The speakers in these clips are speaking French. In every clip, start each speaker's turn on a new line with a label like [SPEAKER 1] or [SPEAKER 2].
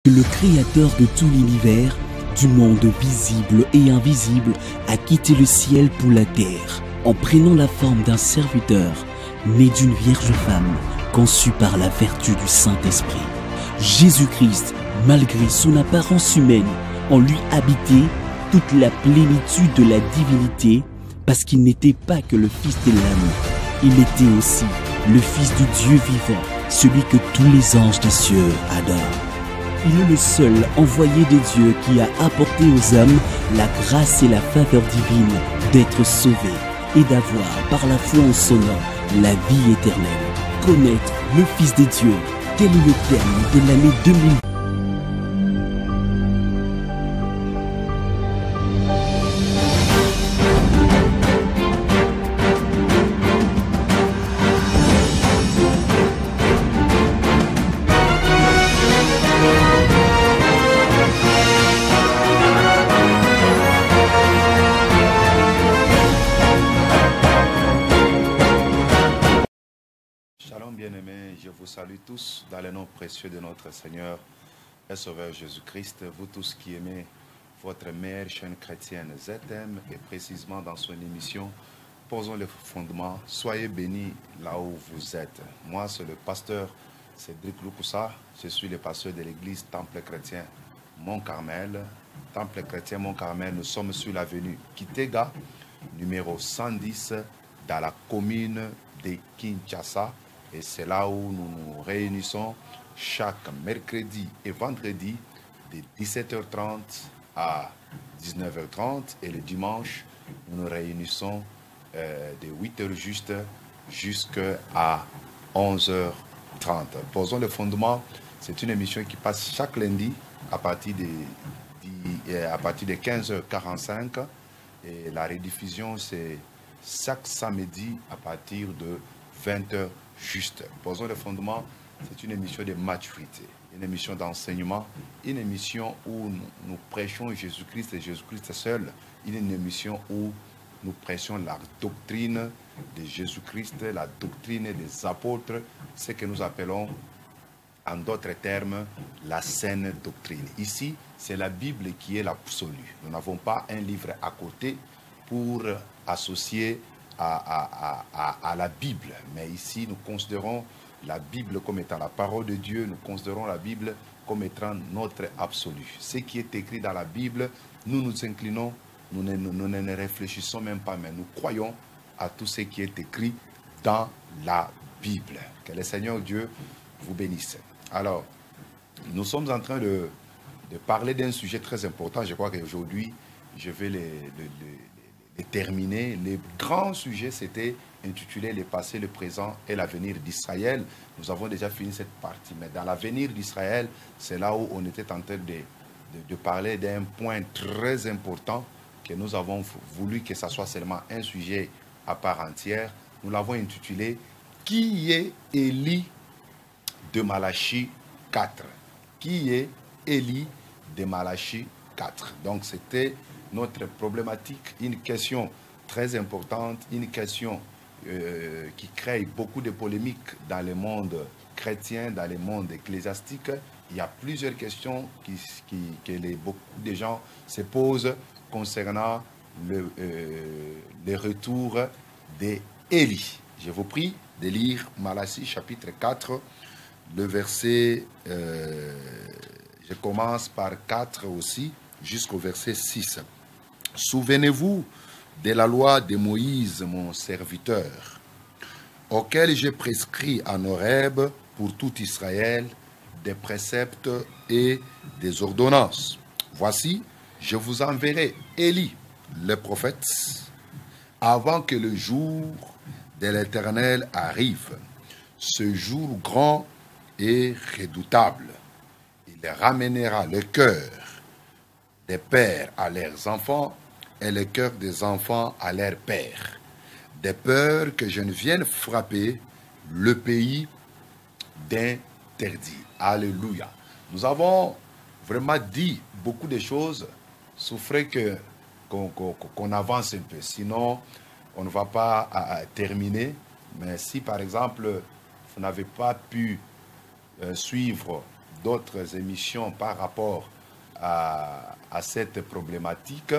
[SPEAKER 1] Le Créateur de tout l'univers, du monde visible et invisible, a quitté le ciel pour la terre, en prenant la forme d'un serviteur, né d'une vierge femme, conçu par la vertu du Saint-Esprit. Jésus-Christ, malgré son apparence humaine, en lui habitait toute la plénitude de la divinité, parce qu'il n'était pas que le Fils de l'homme, il était aussi le Fils du Dieu vivant, celui que tous les anges des cieux adorent. Il est le seul envoyé de Dieu qui a apporté aux hommes la grâce et la faveur divine d'être sauvés et d'avoir, par la foi en son nom, la vie éternelle. Connaître le Fils de Dieu, tel est le terme de l'année 2000.
[SPEAKER 2] Shalom bien-aimés, je vous salue tous dans le nom précieux de notre Seigneur et Sauveur Jésus-Christ. Vous tous qui aimez votre meilleure chaîne chrétienne ZM et précisément dans son émission Posons le fondement. Soyez bénis là où vous êtes. Moi, c'est le pasteur Cédric Loukoussa. Je suis le pasteur de l'église Temple Chrétien Mont-Carmel. Temple Chrétien Mont-Carmel, nous sommes sur l'avenue Kitega, numéro 110, dans la commune de Kinshasa. Et c'est là où nous nous réunissons chaque mercredi et vendredi de 17h30 à 19h30. Et le dimanche, nous nous réunissons de 8h juste jusqu'à 11h30. Posons le fondement. C'est une émission qui passe chaque lundi à partir de 15h45. Et la rediffusion, c'est chaque samedi à partir de 20h juste. Posons le fondement, c'est une émission de maturité, une émission d'enseignement, une émission où nous prêchons Jésus-Christ et Jésus-Christ seul, une émission où nous prêchons la doctrine de Jésus-Christ, la doctrine des apôtres, ce que nous appelons en d'autres termes la saine doctrine. Ici, c'est la Bible qui est l'absolu. Nous n'avons pas un livre à côté pour associer à la Bible. Mais ici, nous considérons la Bible comme étant la parole de Dieu. Nous considérons la Bible comme étant notre absolu. Ce qui est écrit dans la Bible, nous nous inclinons, nous ne réfléchissons même pas, mais nous croyons à tout ce qui est écrit dans la Bible. Que le Seigneur Dieu vous bénisse. Alors, nous sommes en train de parler d'un sujet très important. Je crois qu'aujourd'hui, je vais terminer. Le grand sujet, c'était intitulé Le passé, le présent et l'avenir d'Israël. Nous avons déjà fini cette partie, mais dans l'avenir d'Israël, c'est là où on était en train de parler d'un point très important que nous avons voulu que ça soit seulement un sujet à part entière. Nous l'avons intitulé « Qui est Élie de Malachie 4 ?» Qui est Élie de Malachie 4 ? Donc c'était notre problématique, une question très importante, une question qui crée beaucoup de polémiques dans le monde chrétien, dans le monde ecclésiastique. Il y a plusieurs questions que beaucoup de gens se posent concernant le retour d'Élie. Je vous prie de lire Malachie chapitre 4, le verset, je commence par 4 aussi, jusqu'au verset 6. Souvenez-vous de la loi de Moïse, mon serviteur, auquel j'ai prescrit en Horeb pour tout Israël des préceptes et des ordonnances. Voici, je vous enverrai Élie, le prophète, avant que le jour de l'Éternel arrive, ce jour grand et redoutable. Il ramènera le cœur des pères à leurs enfants et le cœur des enfants à leurs pères, de peur que je ne vienne frapper le pays d'interdit. Alléluia. Nous avons vraiment dit beaucoup de choses, sauf qu'on avance un peu, sinon on ne va pas terminer. Mais si par exemple vous n'avez pas pu suivre d'autres émissions par rapport à cette problématique,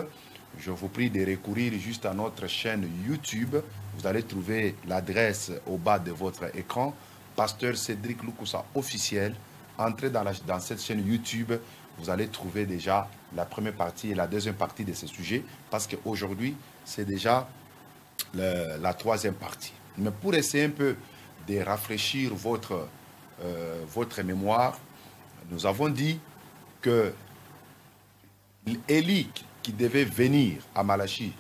[SPEAKER 2] je vous prie de recourir juste à notre chaîne YouTube. Vous allez trouver l'adresse au bas de votre écran, Pasteur Cédric Lukusa officiel. Entrez dans cette chaîne YouTube, vous allez trouver déjà la première partie et la deuxième partie de ce sujet, parce qu'aujourd'hui, c'est déjà la troisième partie. Mais pour essayer un peu de rafraîchir votre mémoire, nous avons dit que Élie qui devait venir à Malachie,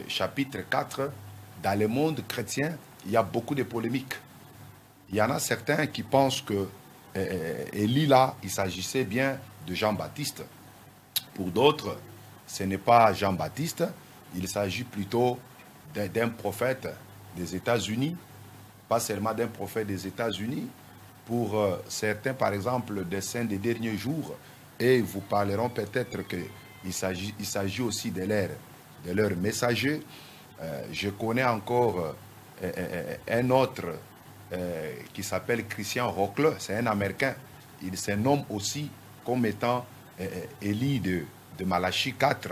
[SPEAKER 2] chapitre 4, dans le monde chrétien, il y a beaucoup de polémiques. Il y en a certains qui pensent que Élie, là, il s'agissait bien de Jean-Baptiste. Pour d'autres, ce n'est pas Jean-Baptiste, il s'agit plutôt d'un prophète des États-Unis, pas seulement d'un prophète des États-Unis. Pour certains, par exemple, des saints des derniers jours, et vous parleront peut-être qu'il s'agit aussi de leur messager. Je connais encore un autre qui s'appelle Christian Rockle, c'est un Américain. Il se nomme aussi comme étant Élie de Malachie 4.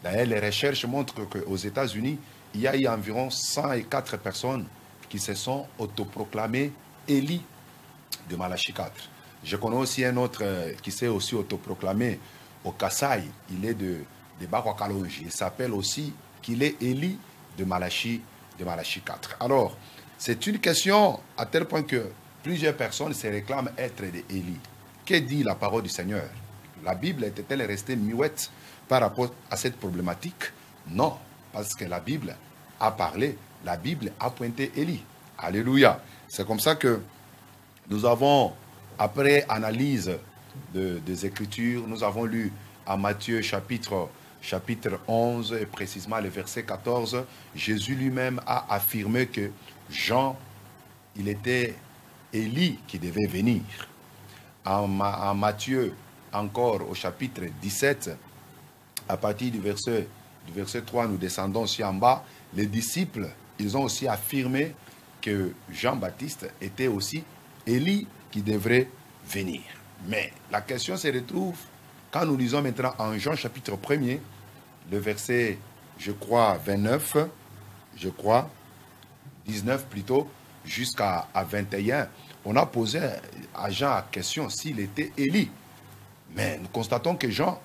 [SPEAKER 2] D'ailleurs, les recherches montrent qu'aux États-Unis, il y a eu environ 104 personnes qui se sont autoproclamées Élie de Malachie 4. Je connais aussi un autre qui s'est aussi autoproclamé au Kassai. Il est de Bakwakalonji. Il s'appelle aussi qu'il est Élie de Malachie 4. Alors, c'est une question à tel point que plusieurs personnes se réclament être des Élie. Que dit la parole du Seigneur? La Bible était-elle restée muette par rapport à cette problématique? Non, parce que la Bible a parlé, la Bible a pointé Élie. Alléluia. C'est comme ça que nous avons, après analyse des Écritures, nous avons lu à Matthieu chapitre 11, et précisément le verset 14, Jésus lui-même a affirmé que Jean, il était Élie qui devait venir. En Matthieu, encore au chapitre 17, à partir du verset 3, nous descendons aussi en bas, les disciples, ils ont aussi affirmé que Jean-Baptiste était aussi Élie qui devrait venir. Mais la question se retrouve quand nous lisons maintenant en Jean chapitre 1er, le verset, je crois, 19 plutôt, jusqu'à 21. On a posé à Jean la question s'il était Élie. Mais nous constatons que Jean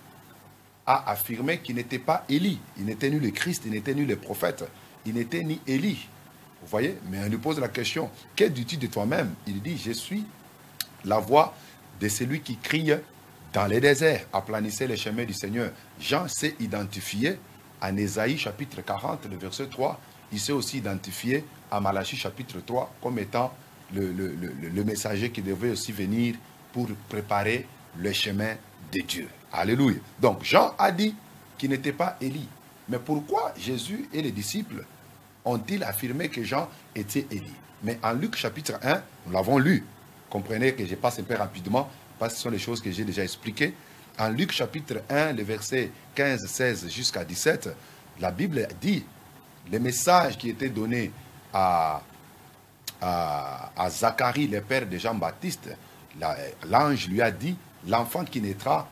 [SPEAKER 2] a affirmé qu'il n'était pas Élie. Il n'était ni le Christ, il n'était ni le prophète, il n'était ni Élie. Vous voyez? Mais on lui pose la question, que dis-tu de toi-même? Il dit, je suis la voix de celui qui crie dans les déserts, aplanissez les chemins du Seigneur. Jean s'est identifié en Ésaïe chapitre 40, le verset 3. Il s'est aussi identifié à Malachie chapitre 3 comme étant le messager qui devait aussi venir pour préparer le chemin de Dieu. Alléluia. Donc Jean a dit qu'il n'était pas Élie. Mais pourquoi Jésus et les disciples ont-ils affirmé que Jean était Élie? Mais en Luc chapitre 1, nous l'avons lu. Comprenez que je passe un peu rapidement, parce que ce sont les choses que j'ai déjà expliquées. En Luc chapitre 1, les versets 15, 16 jusqu'à 17, la Bible dit, le message qui était donné à Zacharie, le père de Jean-Baptiste, l'ange lui a dit, l'enfant qui naîtra,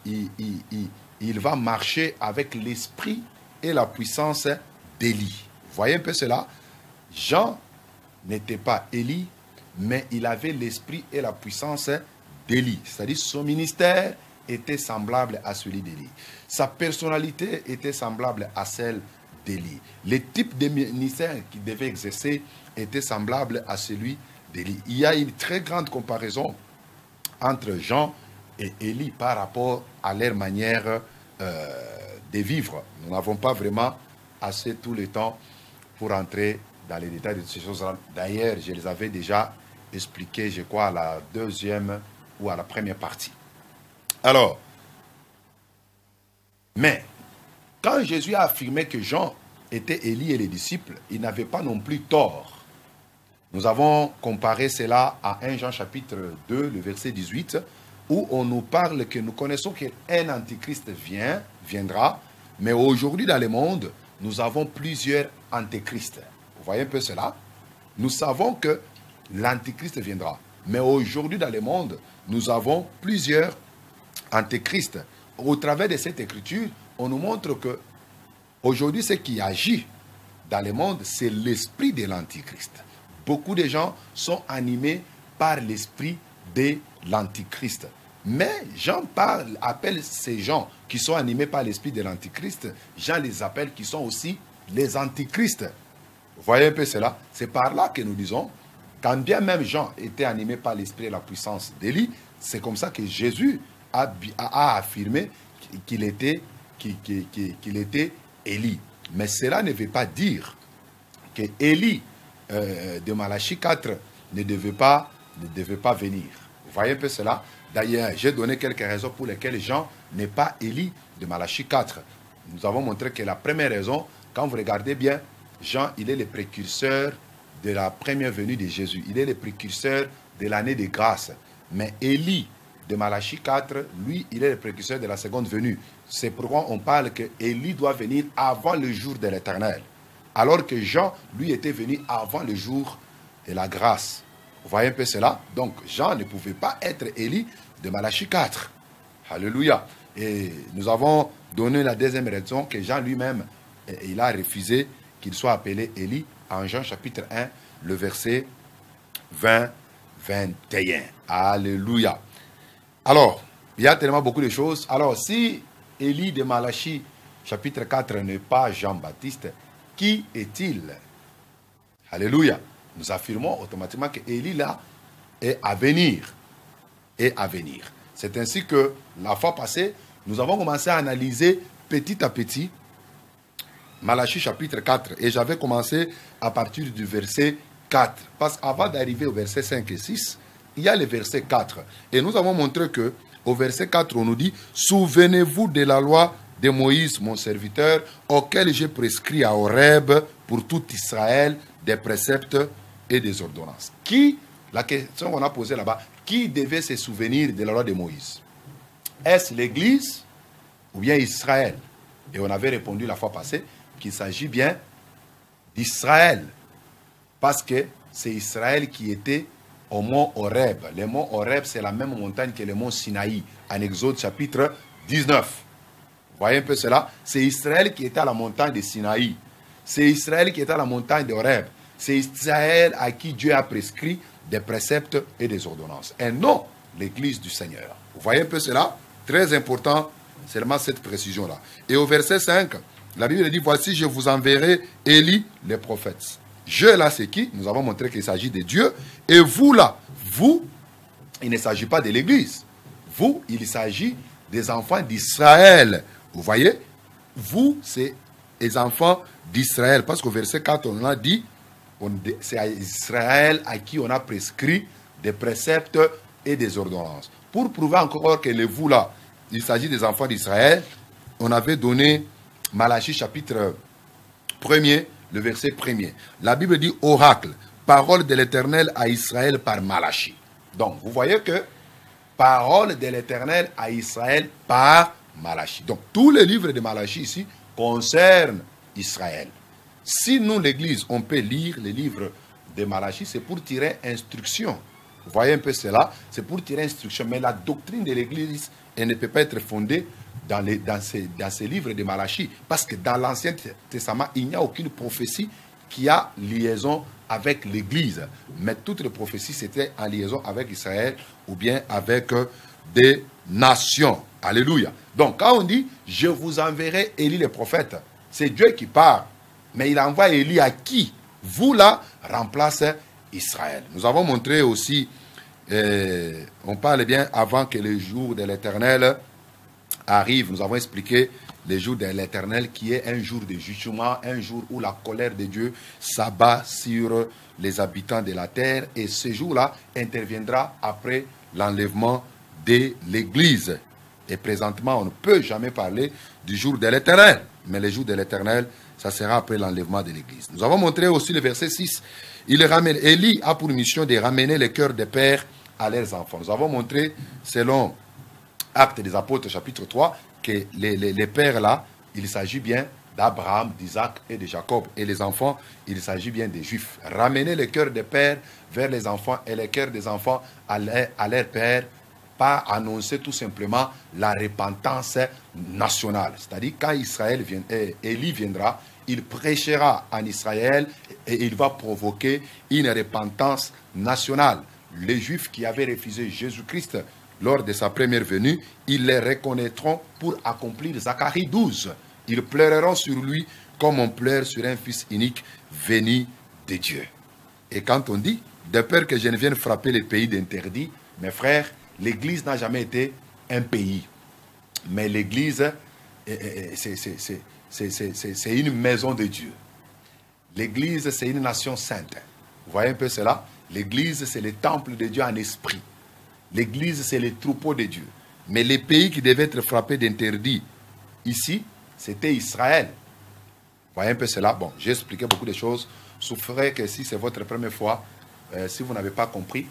[SPEAKER 2] il va marcher avec l'esprit et la puissance d'Élie. Vous voyez un peu cela? Jean n'était pas Élie, mais il avait l'esprit et la puissance d'Élie. C'est-à-dire son ministère était semblable à celui d'Élie. Sa personnalité était semblable à celle d'Élie. Le type de ministère qu'il devait exercer était semblable à celui d'Élie. Il y a une très grande comparaison entre Jean et Élie par rapport à leur manière de vivre. Nous n'avons pas vraiment assez tout le temps pour entrer dans les détails de ces choses-là. D'ailleurs, je les avais déjà expliquées, je crois, à la deuxième ou à la première partie. Alors, mais, quand Jésus a affirmé que Jean était Élie et les disciples, il n'avait pas non plus tort. Nous avons comparé cela à 1 Jean chapitre 2, le verset 18, où on nous parle que nous connaissons qu'un antichrist viendra, mais aujourd'hui dans le monde, nous avons plusieurs antichrists. Vous voyez un peu cela? Nous savons que l'antichrist viendra. Mais aujourd'hui, dans le monde, nous avons plusieurs antéchrists. Au travers de cette écriture, on nous montre que aujourd'hui, ce qui agit dans le monde, c'est l'esprit de l'antichrist. Beaucoup de gens sont animés par l'esprit de l'antichrist. Mais Jean appelle ces gens qui sont animés par l'esprit de l'antichrist, Jean les appelle qui sont aussi les antichrists. Vous voyez un peu cela? C'est par là que nous disons, quand bien même Jean était animé par l'esprit et la puissance d'Élie, c'est comme ça que Jésus a affirmé qu'il était Élie. Mais cela ne veut pas dire que Élie de Malachie 4 ne devait pas venir. Vous voyez un peu cela? D'ailleurs, j'ai donné quelques raisons pour lesquelles Jean n'est pas Élie de Malachie 4. Nous avons montré que la première raison, quand vous regardez bien, Jean, il est le précurseur de la première venue de Jésus. Il est le précurseur de l'année de grâce. Mais Élie de Malachie 4, lui, il est le précurseur de la seconde venue. C'est pourquoi on parle que Élie doit venir avant le jour de l'Éternel. Alors que Jean, lui, était venu avant le jour de la grâce. Vous voyez un peu cela? Donc, Jean ne pouvait pas être Élie de Malachie 4. Alléluia. Et nous avons donné la deuxième raison que Jean lui-même, il a refusé qu'il soit appelé Élie en Jean chapitre 1, le verset 20-21. Alléluia. Alors, il y a tellement beaucoup de choses. Alors, si Élie de Malachie chapitre 4 n'est pas Jean-Baptiste, qui est-il? Alléluia. Nous affirmons automatiquement que Élie là est à venir. C'est ainsi que la fois passée, nous avons commencé à analyser petit à petit Malachie chapitre 4. Et j'avais commencé à partir du verset 4. Parce qu'avant d'arriver au verset 5 et 6, il y a le verset 4. Et nous avons montré que au verset 4, on nous dit « Souvenez-vous de la loi de Moïse, mon serviteur, auquel j'ai prescrit à Horeb pour tout Israël des préceptes et des ordonnances. » La question qu'on a posée là-bas, qui devait se souvenir de la loi de Moïse? Est-ce l'Église ou bien Israël? Et on avait répondu la fois passée qu'il s'agit bien d'Israël. Parce que c'est Israël qui était au mont Horeb. Le mont Horeb, c'est la même montagne que le mont Sinaï, en Exode chapitre 19. Vous voyez un peu cela? C'est Israël qui était à la montagne de Sinaï. C'est Israël qui était à la montagne de Horeb. C'est Israël à qui Dieu a prescrit des préceptes et des ordonnances. Et non l'Église du Seigneur. Vous voyez un peu cela? Très important, seulement cette précision-là. Et au verset 5, la Bible dit, voici, je vous enverrai Élie, les prophètes. Je là, c'est qui? Nous avons montré qu'il s'agit de Dieu. Et vous là, vous, il ne s'agit pas de l'Église. Vous, il s'agit des enfants d'Israël. Vous voyez? Vous, c'est les enfants d'Israël. Parce qu'au verset 4, on a dit, c'est à Israël à qui on a prescrit des préceptes et des ordonnances. Pour prouver encore que le vous là, il s'agit des enfants d'Israël, on avait donné Malachie chapitre 1er, le verset 1er. La Bible dit oracle, parole de l'Éternel à Israël par Malachie. Donc, vous voyez que parole de l'Éternel à Israël par Malachie. Donc, tous les livres de Malachie ici concernent Israël. Si nous, l'Église, on peut lire les livres de Malachie, c'est pour tirer instruction. Vous voyez un peu cela? C'est pour tirer instruction. Mais la doctrine de l'Église, elle ne peut pas être fondée dans ces livres de Malachie. Parce que dans l'Ancien Testament, il n'y a aucune prophétie qui a liaison avec l'Église. Mais toutes les prophéties, c'était en liaison avec Israël ou bien avec des nations. Alléluia. Donc, quand on dit « Je vous enverrai Élie le prophète », c'est Dieu qui parle. Mais il envoie Élie à qui? Vous là, remplace Israël. Nous avons montré aussi, on parle bien avant que le jour de l'Éternel arrive. Nous avons expliqué le jour de l'Éternel qui est un jour de jugement, un jour où la colère de Dieu s'abat sur les habitants de la terre. Et ce jour-là interviendra après l'enlèvement de l'Église. Et présentement, on ne peut jamais parler du jour de l'Éternel. Mais le jour de l'Éternel, ça sera après l'enlèvement de l'Église. Nous avons montré aussi le verset 6. Élie a pour mission de ramener les cœurs des pères à leurs enfants. Nous avons montré, selon Actes des Apôtres, chapitre 3, que les pères là, il s'agit bien d'Abraham, d'Isaac et de Jacob. Et les enfants, il s'agit bien des Juifs. Ramener le cœur des pères vers les enfants et le cœur des enfants à leur père, pas annoncer tout simplement la repentance nationale. C'est-à-dire quand Élie viendra, il prêchera en Israël et il va provoquer une repentance nationale. Les Juifs qui avaient refusé Jésus-Christ lors de sa première venue, ils les reconnaîtront pour accomplir Zacharie 12. Ils pleureront sur lui comme on pleure sur un fils unique venu de Dieu. Et quand on dit, de peur que je ne vienne frapper les pays d'interdit, mes frères, l'Église n'a jamais été un pays. Mais l'Église, c'est une maison de Dieu. L'Église, c'est une nation sainte. Vous voyez un peu cela? L'Église, c'est le temple de Dieu en esprit. L'Église, c'est le troupeau de Dieu. Mais les pays qui devaient être frappés d'interdit ici, c'était Israël. Vous voyez un peu cela? Bon, j'ai expliqué beaucoup de choses. Souffrez que si c'est votre première fois, si vous n'avez pas compris,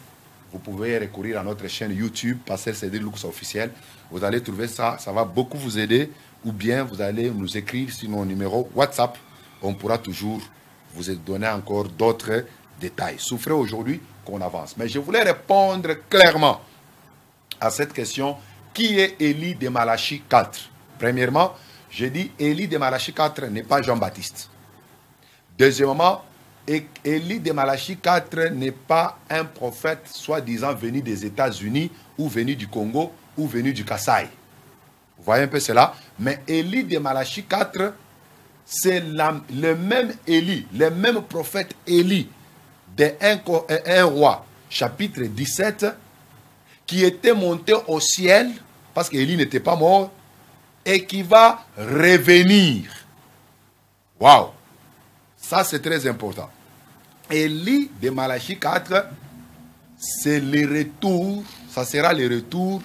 [SPEAKER 2] vous pouvez recourir à notre chaîne YouTube, Pasteur Cédric Lux officiel. Vous allez trouver ça, ça va beaucoup vous aider. Ou bien vous allez nous écrire sur nos numéros WhatsApp. On pourra toujours vous donner encore d'autres détails. Souffrez aujourd'hui qu'on avance. Mais je voulais répondre clairement à cette question. Qui est Élie de Malachie 4? Premièrement, je dis Élie de Malachie 4 n'est pas Jean-Baptiste. Deuxièmement, Élie de Malachie 4 n'est pas un prophète soi-disant venu des États-Unis ou venu du Congo ou venu du Kasaï. Vous voyez un peu cela? Mais Élie de Malachie 4, c'est le même Élie, le même prophète Élie de 1 roi, chapitre 17, qui était monté au ciel, parce qu'Élie n'était pas mort, et qui va revenir. Waouh! Ça, c'est très important. Élie de Malachie 4, c'est le retour, ça sera le retour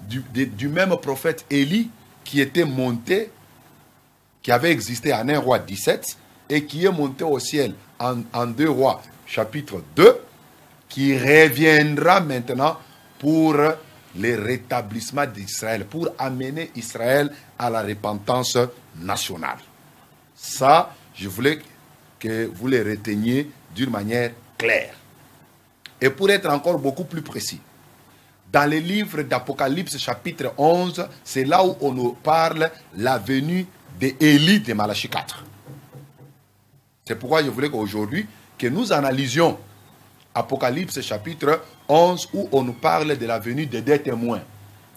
[SPEAKER 2] du même prophète Élie qui était monté, qui avait existé en 1 roi 17 et qui est monté au ciel en 2 rois chapitre 2, qui reviendra maintenant pour le rétablissement d'Israël, pour amener Israël à la repentance nationale. Ça, je voulais que vous les reteniez d'une manière claire. Et pour être encore beaucoup plus précis, dans le livre d'Apocalypse chapitre 11, c'est là où on nous parle la venue d'Élie de Malachie 4. C'est pourquoi je voulais qu'aujourd'hui, que nous analysions Apocalypse chapitre 11, où on nous parle de la venue des 2 témoins.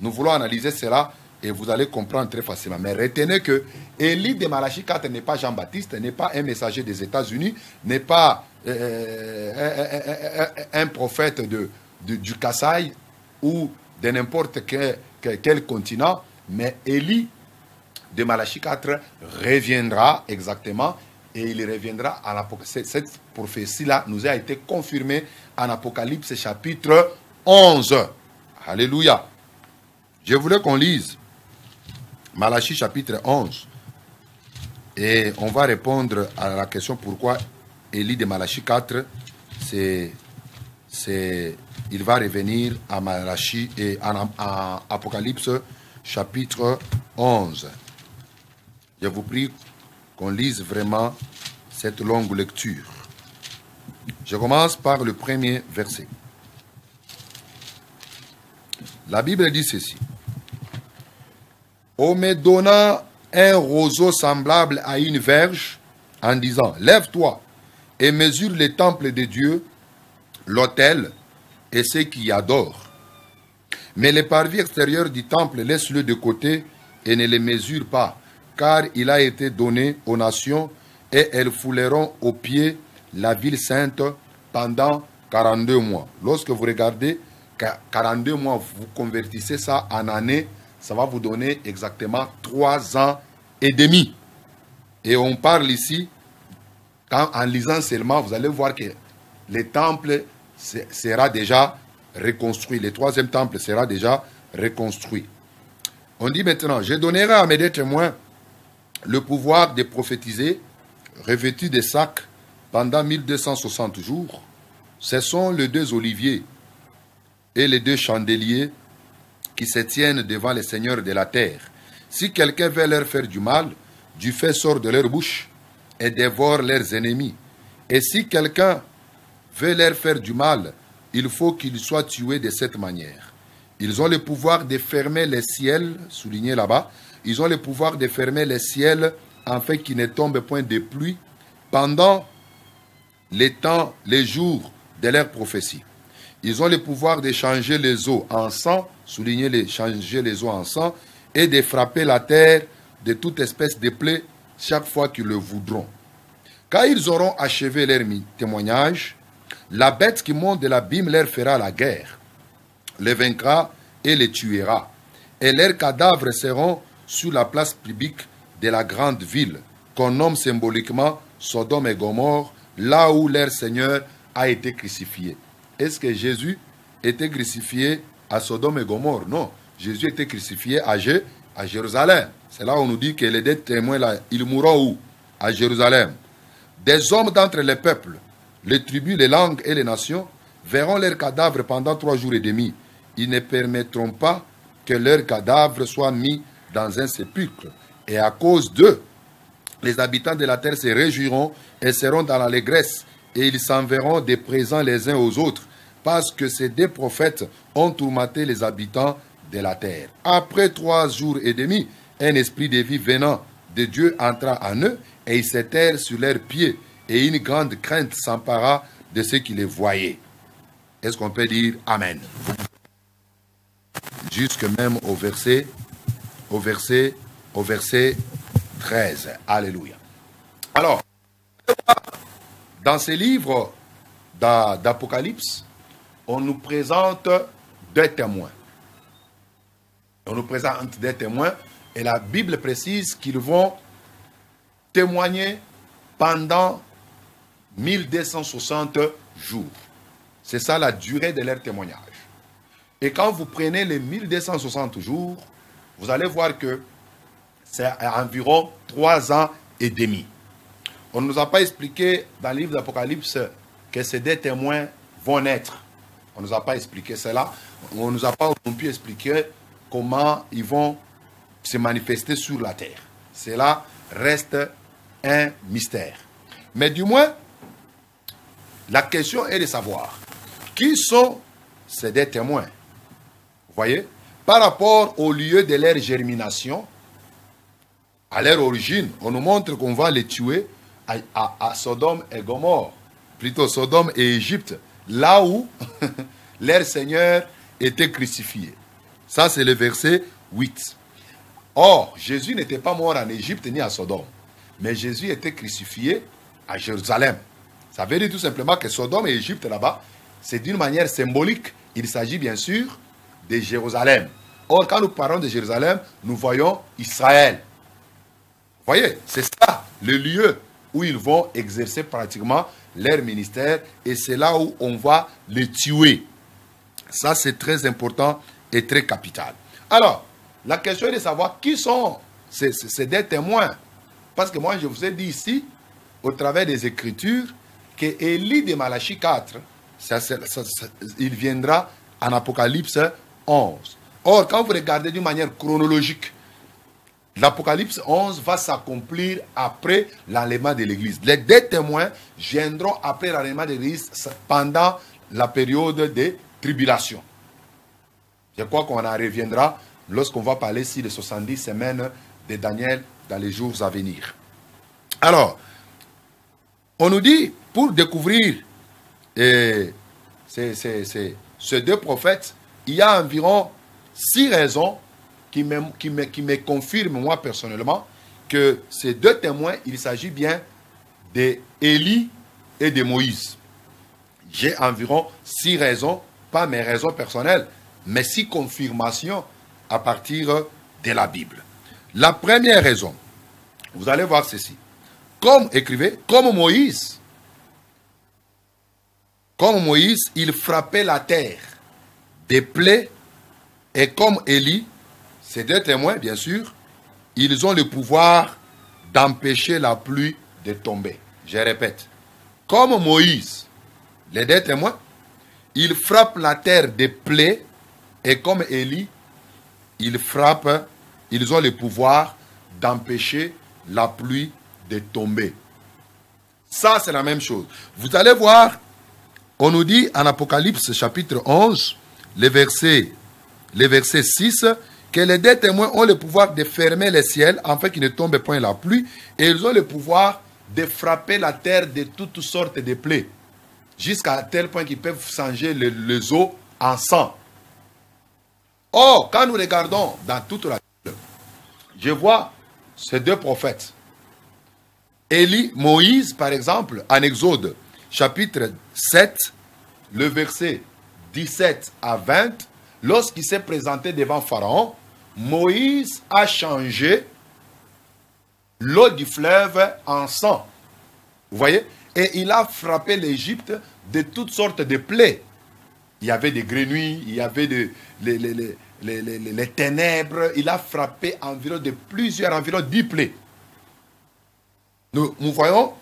[SPEAKER 2] Nous voulons analyser cela et vous allez comprendre très facilement. Mais retenez que Élie de Malachie 4 n'est pas Jean-Baptiste, n'est pas un messager des États-Unis, n'est pas un prophète du Kasaï ou de n'importe quel continent, mais Élie de Malachie 4 reviendra exactement, et il reviendra à l'Apocalypse. Cette prophétie-là nous a été confirmée en Apocalypse chapitre 11. Alléluia. Je voulais qu'on lise Malachie chapitre 11. Et on va répondre à la question pourquoi Élie de Malachie 4, il va revenir à Malachie et à Apocalypse chapitre 11. Je vous prie qu'on lise vraiment cette longue lecture. Je commence par le premier verset. La Bible dit ceci. On me donna un roseau semblable à une verge en disant, lève-toi et mesure les temples de Dieu, l'autel et ceux qui y adorent. Mais les parvis extérieurs du temple, laisse-le de côté et ne les mesure pas, car il a été donné aux nations et elles fouleront aux pieds la ville sainte pendant 42 mois. Lorsque vous regardez 42 mois, vous convertissez ça en années, ça va vous donner exactement 3 ans et demi. Et on parle ici, en lisant seulement, vous allez voir que le temple sera déjà reconstruit. Le 3e temple sera déjà reconstruit. On dit maintenant, je donnerai à mes 2 témoins le pouvoir de prophétiser, revêtus de sacs pendant 1260 jours. Ce sont les 2 oliviers et les 2 chandeliers qui se tiennent devant le Seigneur de la terre. Si quelqu'un veut leur faire du mal,
[SPEAKER 3] du feu sort de leur bouche et dévore leurs ennemis. Et si quelqu'un veut leur faire du mal, il faut qu'il soit tué de cette manière. Ils ont le pouvoir de fermer les ciels, souligné là-bas, ils ont le pouvoir de fermer les ciels afin qu'il ne tombe point de pluie pendant les temps, les jours de leur prophétie. Ils ont le pouvoir de changer les eaux en sang, changer les eaux en sang, et de frapper la terre de toute espèce de plaie chaque fois qu'ils le voudront. Quand ils auront achevé leur témoignage, la bête qui monte de l'abîme leur fera la guerre, les vaincra et les tuera. Et leurs cadavres seront sur la place publique de la grande ville, qu'on nomme symboliquement Sodome et Gomorrhe, là où leur Seigneur a été crucifié. Est-ce que Jésus était crucifié à Sodome et Gomorrhe? Non, Jésus était crucifié à Jérusalem. C'est là où on nous dit que les deux témoins, là, ils mourront où? À Jérusalem. Des hommes d'entre les peuples, les tribus, les langues et les nations verront leurs cadavres pendant 3 jours et demi. Ils ne permettront pas que leurs cadavres soient mis dans un sépulcre. Et à cause d'eux, les habitants de la terre se réjouiront et seront dans l'allégresse. Et ils s'enverront des présents les uns aux autres, parce que ces 2 prophètes ont tourmenté les habitants de la terre. Après 3 jours et demi, un esprit de vie venant de Dieu entra en eux, et ils s'étèrent sur leurs pieds, et une grande crainte s'empara de ceux qui les voyaient. Est-ce qu'on peut dire Amen? Jusque même au verset 13. Alléluia. Alors, dans ces livres d'Apocalypse, on nous présente 2 témoins. On nous présente 2 témoins, et la Bible précise qu'ils vont témoigner pendant 1260 jours. C'est ça la durée de leur témoignage. Et quand vous prenez les 1260 jours, vous allez voir que c'est environ 3 ans et demi. On ne nous a pas expliqué dans le livre d'Apocalypse que ces 2 témoins vont naître. On ne nous a pas expliqué cela. On ne nous a pas non plus expliqué comment ils vont se manifester sur la terre. Cela reste un mystère. Mais du moins, la question est de savoir qui sont ces 2 témoins. Vous voyez, par rapport au lieu de leur germination, à leur origine, on nous montre qu'on va les tuer à Sodome et Gomorrhe, plutôt Sodome et Égypte, là où leur Seigneur était crucifié. Ça, c'est le verset 8. Or, Jésus n'était pas mort en Égypte ni à Sodome, mais Jésus était crucifié à Jérusalem. Ça veut dire tout simplement que Sodome et Égypte là-bas, c'est d'une manière symbolique. Il s'agit bien sûr de Jérusalem. Or, quand nous parlons de Jérusalem, nous voyons Israël. Vous voyez, c'est ça le lieu où ils vont exercer pratiquement leur ministère, et c'est là où on va les tuer. Ça, c'est très important et très capital. Alors, la question est de savoir qui sont ces 2 témoins. Parce que moi, je vous ai dit ici, au travers des Écritures, que Élie de Malachie 4, il viendra en Apocalypse 11. Or, quand vous regardez d'une manière chronologique, l'Apocalypse 11 va s'accomplir après l'enlèvement de l'Église. Les 2 témoins viendront après l'enlèvement de l'Église pendant la période de tribulation. Je crois qu'on en reviendra lorsqu'on va parler ici des 70 semaines de Daniel dans les jours à venir. Alors, on nous dit, pour découvrir ces 2 prophètes, il y a environ 6 raisons qui me confirment, moi personnellement, que ces 2 témoins, il s'agit bien d'Élie et de Moïse. J'ai environ 6 raisons, pas mes raisons personnelles, mais 6 confirmations à partir de la Bible. La première raison, vous allez voir ceci. Écrivez, comme Moïse, il frappait la terre des plaies, et comme Élie, ces 2 témoins, bien sûr, ils ont le pouvoir d'empêcher la pluie de tomber. Je répète, comme Moïse, les 2 témoins, ils frappent la terre des plaies, et comme Élie, ils ont le pouvoir d'empêcher la pluie de tomber. Ça, c'est la même chose. Vous allez voir, on nous dit en Apocalypse chapitre 11, le verset 6, que les deux témoins ont le pouvoir de fermer le ciel afin qu'il ne tombe point la pluie, et ils ont le pouvoir de frapper la terre de toutes sortes de plaies, jusqu'à tel point qu'ils peuvent changer les eaux en sang. Or, quand nous regardons dans toute la Bible, je vois ces deux prophètes. Élie, Moïse, par exemple, en Exode, chapitre 7, le verset 17 à 20, lorsqu'il s'est présenté devant Pharaon, Moïse a changé l'eau du fleuve en sang. Vous voyez? Et il a frappé l'Égypte de toutes sortes de plaies. Il y avait des grenouilles, il y avait les ténèbres. Il a frappé environ 10 plaies. Nous voyons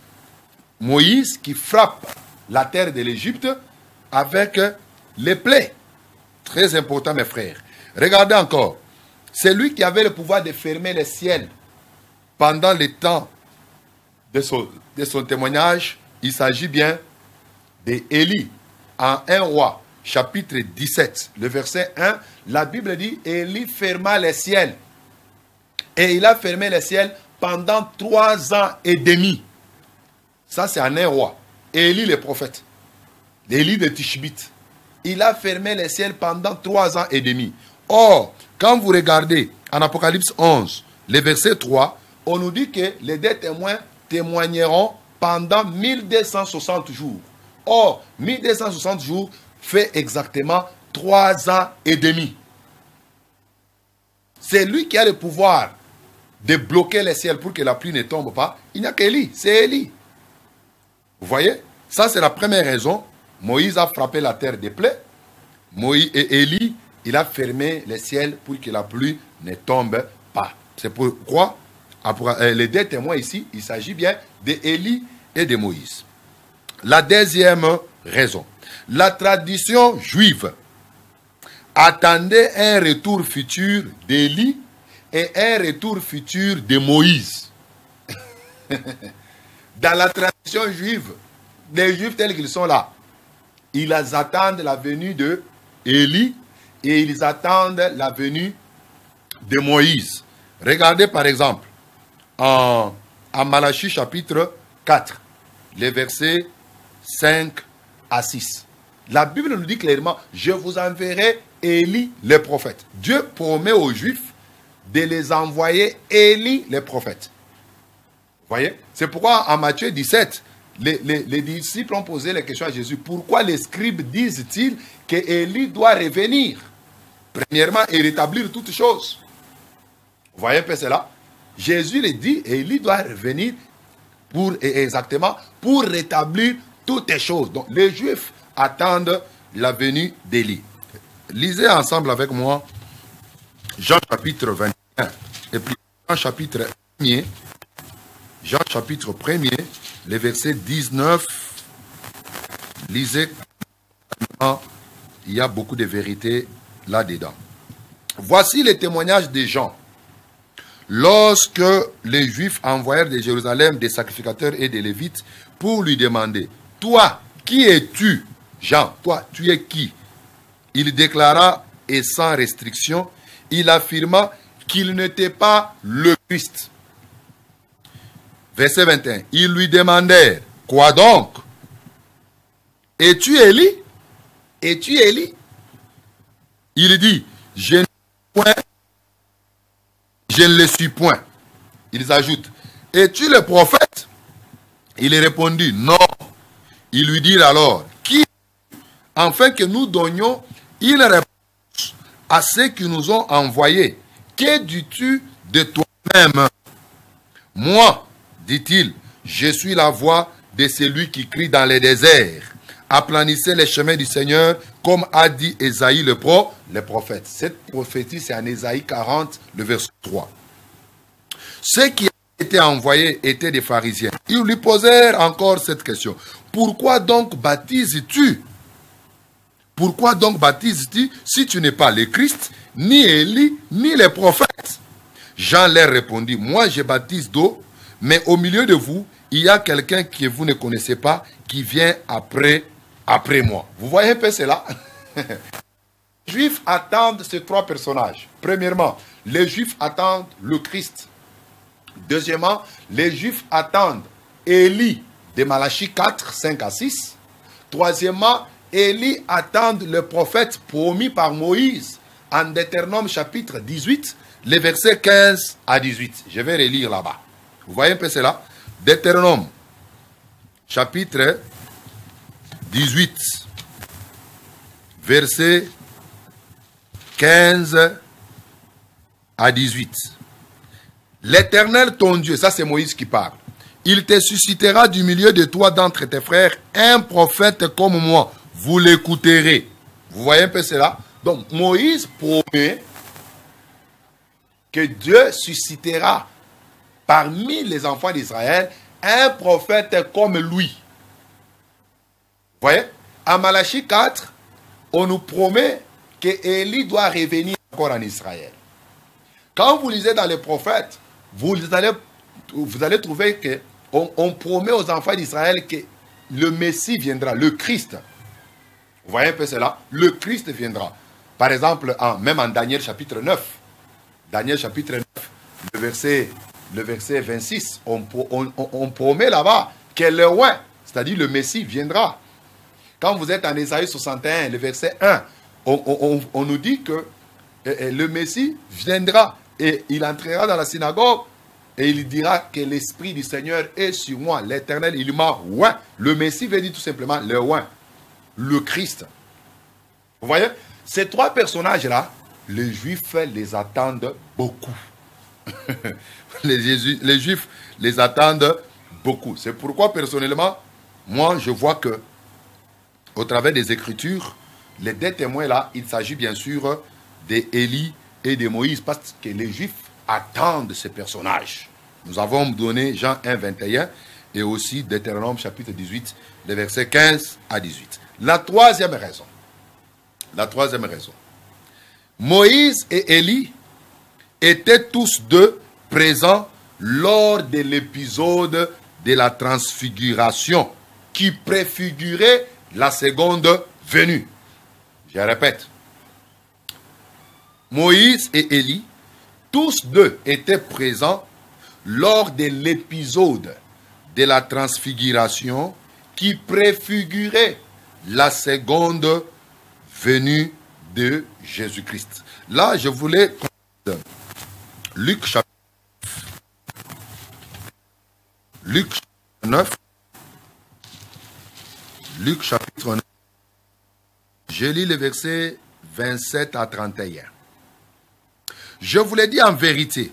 [SPEAKER 3] Moïse qui frappe la terre de l'Égypte avec les plaies. Très important, mes frères. Regardez encore. C'est lui qui avait le pouvoir de fermer le ciel pendant le temps de son témoignage. Il s'agit bien d'Élie. En 1 roi, chapitre 17, le verset 1, la Bible dit, Élie ferma le ciel. Et il a fermé le ciel pendant 3 ans et demi. Ça, c'est en 1 roi. Élie le prophète. Élie de Tishbite. Il a fermé le ciel pendant 3 ans et demi. Or, quand vous regardez en Apocalypse 11, le verset 3, on nous dit que les deux témoins témoigneront pendant 1260 jours. Or, 1260 jours fait exactement 3 ans et demi. C'est lui qui a le pouvoir de bloquer le ciel pour que la pluie ne tombe pas. Il n'y a qu'Élie, c'est Élie. Vous voyez? Ça, c'est la première raison. Moïse a frappé la terre des plaies. Moïse et Élie, il a fermé le ciel pour que la pluie ne tombe pas. C'est pourquoi les deux témoins ici, il s'agit bien d'Élie et de Moïse. La deuxième raison, la tradition juive attendait un retour futur d'Élie et un retour futur de Moïse. Dans la tradition juive, les Juifs tels qu'ils sont là, ils attendent la venue de Élie et ils attendent la venue de Moïse. Regardez par exemple en Malachie chapitre 4, les versets 5 à 6. La Bible nous dit clairement, je vous enverrai Élie le prophète. Dieu promet aux Juifs de les envoyer Élie le prophète. Vous voyez? C'est pourquoi en Matthieu 17, les disciples ont posé la question à Jésus. Pourquoi les scribes disent-ils que Élie doit revenir? Premièrement, et rétablir toutes choses. Vous voyez un peu cela? Jésus le dit, Élie doit revenir exactement pour rétablir toutes les choses. Donc les Juifs attendent la venue d'Élie. Lisez ensemble avec moi Jean chapitre 21 et puis Jean chapitre 1er. Jean chapitre 1er, les versets 19. Lisez, il y a beaucoup de vérité là-dedans. Voici les témoignages des gens. Lorsque les Juifs envoyèrent de Jérusalem des sacrificateurs et des Lévites pour lui demander, « Toi, qui es-tu, Jean? Toi, tu es qui ?» Il déclara, et sans restriction, il affirma qu'il n'était pas le Christ. Verset 21. Ils lui demandèrent, « Quoi donc? Es-tu Élie? Es-tu Élie? » Il dit, « Je ne le suis point. » Ils ajoutent, « Es-tu le prophète? » Il répondit, « Non. » Ils lui dirent alors, « Qui? » Afin que nous donnions une réponse à ceux qui nous ont envoyés. « Que dis-tu de toi-même? » « Moi, dit-il, je suis la voix de celui qui crie dans les déserts. Aplanissez les chemins du Seigneur, comme a dit Ésaïe le prophète. Cette prophétie, c'est en Ésaïe 40, le verset 3. Ceux qui étaient envoyés étaient des pharisiens. Ils lui posèrent encore cette question. Pourquoi donc baptises-tu? Pourquoi donc baptises-tu si tu n'es pas le Christ, ni Élie, ni les prophètes? Jean leur répondit, moi je baptise d'eau, Mais au milieu de vous, il y a quelqu'un que vous ne connaissez pas qui vient après moi. Vous voyez un peu cela? Les Juifs attendent ces trois personnages. Premièrement, les Juifs attendent le Christ. Deuxièmement, les Juifs attendent Élie de Malachie 4, 5 à 6. Troisièmement, Élie attend le prophète promis par Moïse en Deutéronome chapitre 18, les versets 15 à 18. Je vais relire là-bas. Vous voyez un peu cela? Deutéronome chapitre 18, versets 15 à 18. L'Éternel ton Dieu, ça c'est Moïse qui parle, il te suscitera du milieu de toi d'entre tes frères un prophète comme moi. Vous l'écouterez. Vous voyez un peu cela? Donc Moïse promet que Dieu suscitera parmi les enfants d'Israël un prophète comme lui. Vous voyez? À Malachie 4, on nous promet que Élie doit revenir encore en Israël. Quand vous lisez dans les prophètes, vous allez trouver que on promet aux enfants d'Israël que le Messie viendra, le Christ. Vous voyez un peu cela? Le Christ viendra. Par exemple, même en Daniel chapitre 9, Daniel chapitre 9, le verset 26, on promet là-bas que le roi, c'est-à-dire le Messie, viendra. Quand vous êtes en Ésaïe 61, le verset 1, on nous dit que le Messie viendra et il entrera dans la synagogue et il dira que l'Esprit du Seigneur est sur moi. L'Éternel, il m'a oint. Le Messie veut dire tout simplement le oint, le Christ. Vous voyez? Ces trois personnages-là, les Juifs les attendent beaucoup. les Juifs les attendent beaucoup. C'est pourquoi, personnellement, moi, je vois que au travers des Écritures, les deux témoins-là, il s'agit bien sûr d'Élie et de Moïse, parce que les Juifs attendent ces personnages. Nous avons donné Jean 1, 21 et aussi Deutéronome chapitre 18, les versets 15 à 18. La troisième raison. Moïse et Élie étaient tous deux présents lors de l'épisode de la transfiguration qui préfigurait la seconde venue. Je répète. Moïse et Élie, tous deux étaient présents lors de l'épisode de la transfiguration qui préfigurait la seconde venue de Jésus-Christ. Là, je voulais Luc chapitre 9. Luc chapitre 9. Je lis les versets 27 à 31. Je vous l'ai dit en vérité,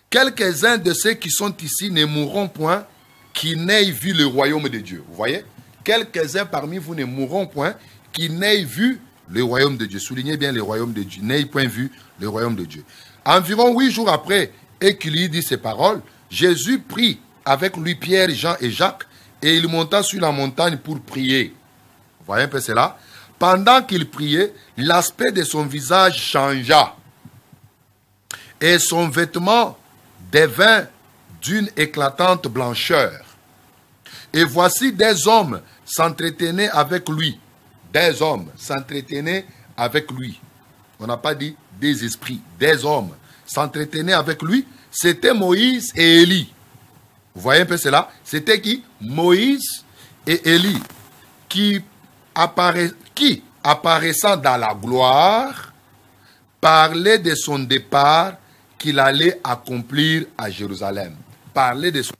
[SPEAKER 3] quelques-uns de ceux qui sont ici ne mourront point, qui n'aient vu le royaume de Dieu. Vous voyez? Quelques-uns parmi vous ne mourront point, qui n'aient vu le royaume de Dieu. Soulignez bien le royaume de Dieu. N'aient point vu le royaume de Dieu. Environ 8 jours après, et qu'il y dit ces paroles, Jésus prit avec lui Pierre, Jean et Jacques, et il monta sur la montagne pour prier. Vous voyez un peu cela? Pendant qu'il priait, l'aspect de son visage changea. Et son vêtement devint d'une éclatante blancheur. Et voici des hommes s'entretenaient avec lui. Des hommes s'entretenaient avec lui. On n'a pas dit des esprits. Des hommes s'entretenaient avec lui. C'était Moïse et Élie. Vous voyez un peu cela? C'était qui? Moïse et Élie. Qui apparaissant dans la gloire, parlaient de son départ qu'il allait accomplir à Jérusalem. Parler de son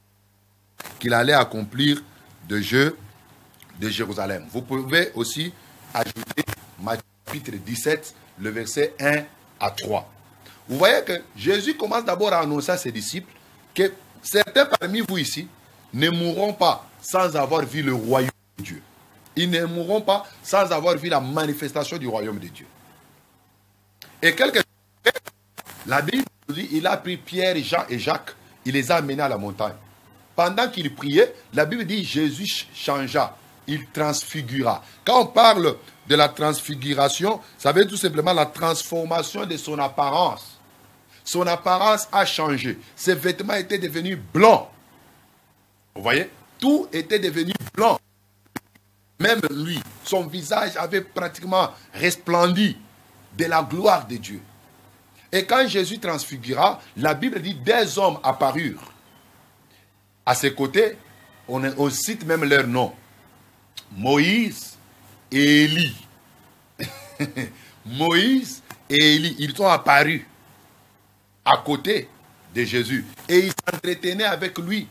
[SPEAKER 3] qu'il allait accomplir de Jérusalem. Vous pouvez aussi ajouter Matthieu chapitre 17, le verset 1 à 3. Vous voyez que Jésus commence d'abord à annoncer à ses disciples que certains parmi vous ici ne mourront pas sans avoir vu le royaume de Dieu. Ils ne mourront pas sans avoir vu la manifestation du royaume de Dieu. Et quelque chose, la Bible nous dit, il a pris Pierre, Jean et Jacques, il les a amenés à la montagne. Pendant qu'il priait, la Bible dit Jésus changea, il transfigura. Quand on parle de la transfiguration, ça veut dire tout simplement la transformation de son apparence. Son apparence a changé. Ses vêtements étaient devenus blancs. Vous voyez? Tout était devenu blanc. Même lui, son visage avait pratiquement resplendi de la gloire de Dieu. Et quand Jésus transfigura, la Bible dit des hommes apparurent. À ses côtés, on cite même leur nom. Moïse et Élie. Moïse et Élie, ils sont apparus à côté de Jésus. Et ils s'entretenaient avec lui.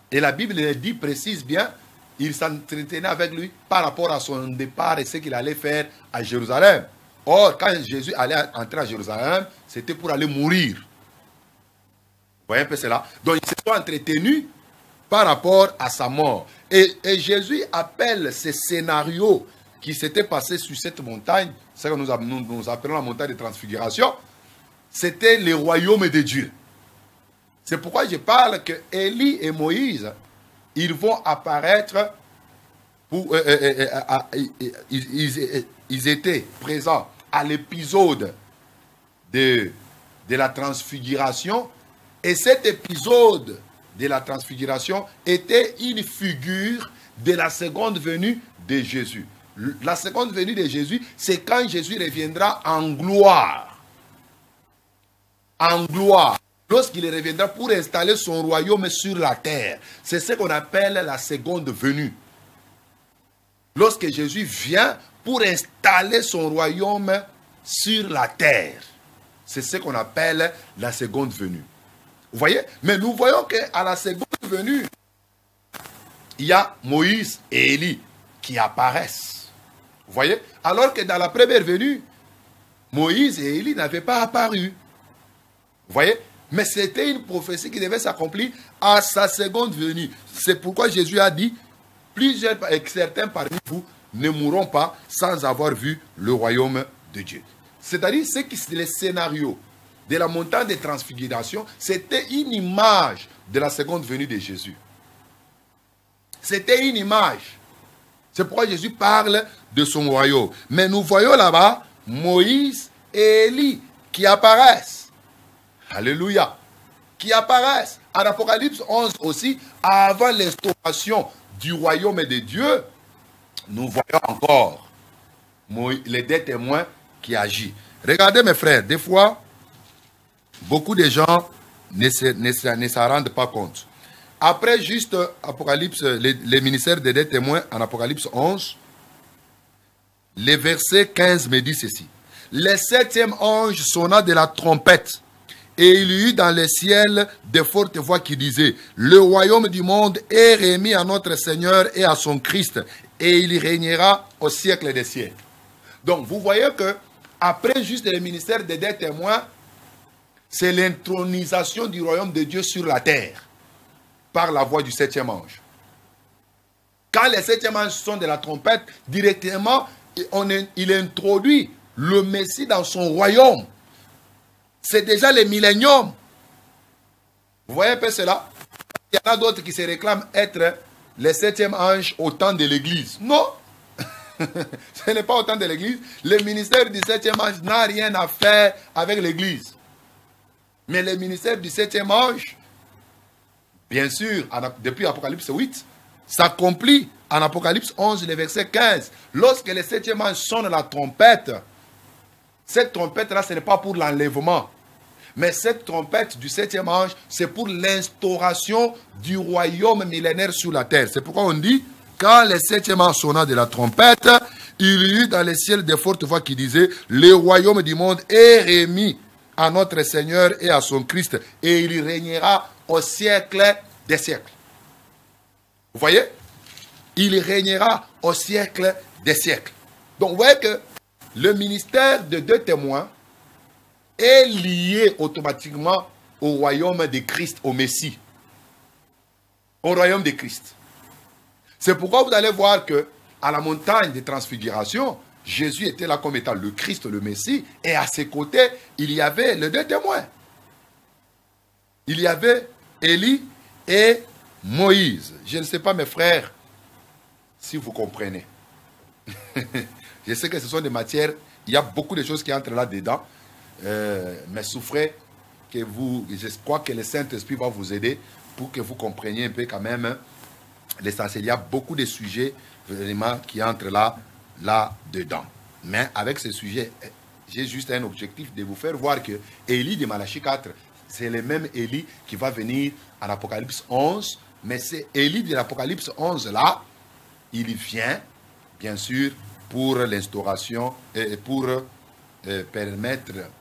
[SPEAKER 3] Et la Bible le dit, précise bien, ils s'entretenaient avec lui par rapport à son départ et ce qu'il allait faire à Jérusalem. Or, quand Jésus allait entrer à Jérusalem, c'était pour aller mourir. Vous voyez un peu cela? Donc, ils se sont entretenus par rapport à sa mort. Et Jésus appelle ces scénarios qui s'étaient passés sur cette montagne, ce que nous appelons la montagne de transfiguration, c'était le royaume de Dieu. C'est pourquoi je parle que Élie et Moïse, ils vont apparaître, ils étaient présents à l'épisode de la transfiguration, et cet épisode de la transfiguration était une figure de la seconde venue de Jésus. La seconde venue de Jésus, c'est quand Jésus reviendra en gloire. En gloire. Lorsqu'il reviendra pour installer son royaume sur la terre. C'est ce qu'on appelle la seconde venue. Lorsque Jésus vient pour installer son royaume sur la terre. C'est ce qu'on appelle la seconde venue. Vous voyez? Mais nous voyons qu'à la seconde venue, il y a Moïse et Élie qui apparaissent. Vous voyez? Alors que dans la première venue, Moïse et Élie n'avaient pas apparu. Vous voyez? Mais c'était une prophétie qui devait s'accomplir à sa seconde venue. C'est pourquoi Jésus a dit, certains parmi vous ne mourront pas sans avoir vu le royaume de Dieu. C'est-à-dire, les scénarios de la montagne de transfiguration, c'était une image de la seconde venue de Jésus. C'était une image. C'est pourquoi Jésus parle de son royaume. Mais nous voyons là-bas Moïse et Élie qui apparaissent. Alléluia. Qui apparaissent. En Apocalypse 11 aussi, avant l'instauration du royaume de Dieu, nous voyons encore les deux témoins qui agissent. Regardez mes frères, des fois, beaucoup de gens ne s'en rendent pas compte. Après juste Apocalypse, les ministères des deux témoins en Apocalypse 11, le verset 15 me dit ceci. Le septième ange sonna de la trompette. Et il y eut dans le ciel de fortes voix qui disaient, le royaume du monde est remis à notre Seigneur et à son Christ, et il régnera au siècle des siècles. Donc vous voyez que après juste le ministère des deux témoins, c'est l'intronisation du royaume de Dieu sur la terre par la voix du septième ange. Quand les septième anges sont de la trompette, directement, il introduit le Messie dans son royaume. C'est déjà le millénium. Vous voyez un peu cela? Il y en a d'autres qui se réclament être les septième anges au temps de l'Église. Non, ce n'est pas au temps de l'Église. Le ministère du septième ange n'a rien à faire avec l'Église. Mais le ministère du septième ange, bien sûr, depuis Apocalypse 8, s'accomplit en Apocalypse 11, le verset 15. Lorsque le septième ange sonne la trompette, cette trompette-là, ce n'est pas pour l'enlèvement. Mais cette trompette du septième ange, c'est pour l'instauration du royaume millénaire sur la terre. C'est pourquoi on dit, quand le septième ange sonna de la trompette, il y eut dans le ciel de fortes voix qui disaient, le royaume du monde est remis à notre Seigneur et à son Christ, et il régnera au siècle des siècles. Vous voyez? Il régnera au siècle des siècles. Donc vous voyez que le ministère de deux témoins est lié automatiquement au royaume de Christ, au Messie. Au royaume de Christ. C'est pourquoi vous allez voir que à la montagne de transfiguration, Jésus était là comme étant le Christ, le Messie, et à ses côtés, il y avait les deux témoins. Il y avait Élie et Moïse. Je ne sais pas, mes frères, si vous comprenez. Je sais que ce sont des matières, il y a beaucoup de choses qui entrent là-dedans, mais souffrez je crois que le Saint-Esprit va vous aider pour que vous compreniez un peu quand même l'essentiel. Il y a beaucoup de sujets vraiment qui entrent là-dedans. Mais avec ce sujet, j'ai juste un objectif de vous faire voir que Élie de Malachie 4, c'est le même Élie qui va venir en Apocalypse 11. Mais c'est Élie de l'Apocalypse 11 là, il vient bien sûr pour l'instauration et pour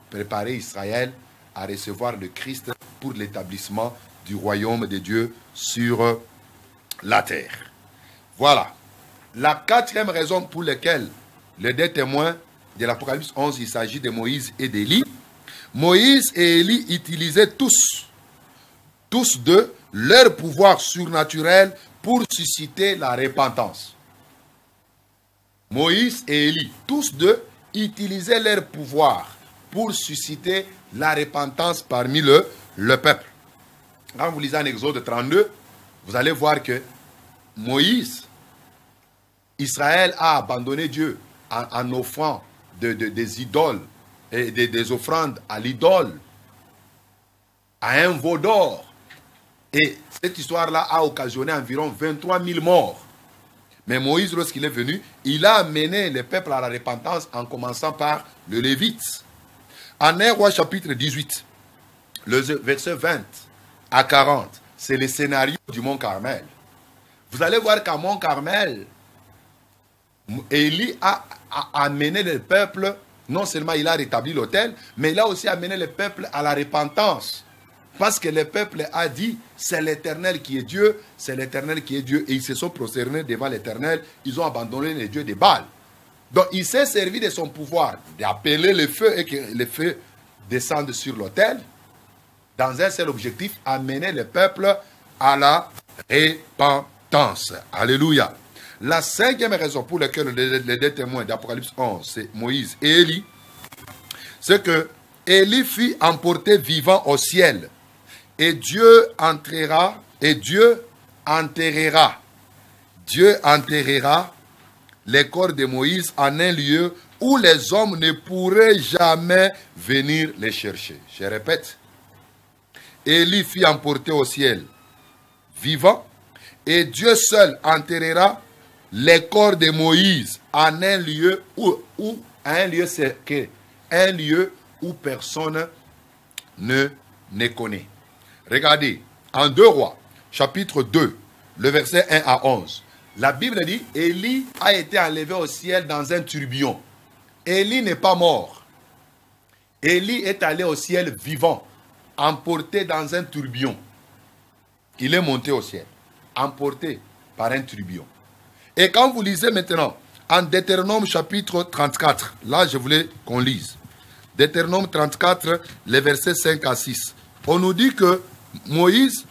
[SPEAKER 3] préparer Israël à recevoir le Christ pour l'établissement du royaume de Dieu sur la terre. Voilà. La quatrième raison pour laquelle les deux témoins de l'Apocalypse 11, il s'agit de Moïse et d'Élie. Moïse et Élie utilisaient tous deux, leur pouvoir surnaturel pour susciter la repentance. Moïse et Élie, tous deux, utilisaient leur pouvoir pour susciter la repentance parmi le peuple. Quand vous lisez en Exode 32, vous allez voir que Moïse, Israël a abandonné Dieu en offrant des idoles et des offrandes à l'idole, à un veau d'or. Et cette histoire-là a occasionné environ 23 000 morts. Mais Moïse, lorsqu'il est venu, il a amené le peuple à la repentance en commençant par le Lévite. En 1 Roi chapitre 18, le verset 20 à 40, c'est le scénario du mont Carmel. Vous allez voir qu'à mont Carmel, Élie a amené le peuple, non seulement il a rétabli l'autel, mais il a aussi amené le peuple à la repentance. Parce que le peuple a dit, c'est l'Éternel qui est Dieu, c'est l'Éternel qui est Dieu. Et ils se sont prosternés devant l'Éternel, ils ont abandonné les dieux de Baal. Donc il s'est servi de son pouvoir d'appeler le feu et que le feu descende sur l'autel, dans un seul objectif, amener le peuple à la repentance. Alléluia. La cinquième raison pour laquelle les deux témoins d'Apocalypse 11, c'est Moïse et Élie, c'est que Élie fut emporté vivant au ciel. Et Dieu enterrera les corps de Moïse en un lieu où les hommes ne pourraient jamais venir les chercher. Je répète, Élie fut emporté au ciel vivant, et Dieu seul enterrera les corps de Moïse en un lieu un lieu où personne ne connaît. Regardez, en 2 Rois, chapitre 2, le verset 1 à 11. La Bible dit, Élie a été enlevé au ciel dans un tourbillon. Élie n'est pas mort. Élie est allé au ciel vivant, emporté dans un tourbillon. Il est monté au ciel, emporté par un tourbillon. Et quand vous lisez maintenant, en Deutéronome chapitre 34, là je voulais qu'on lise. Deutéronome 34, les versets 5 à 6. On nous dit que Moïse,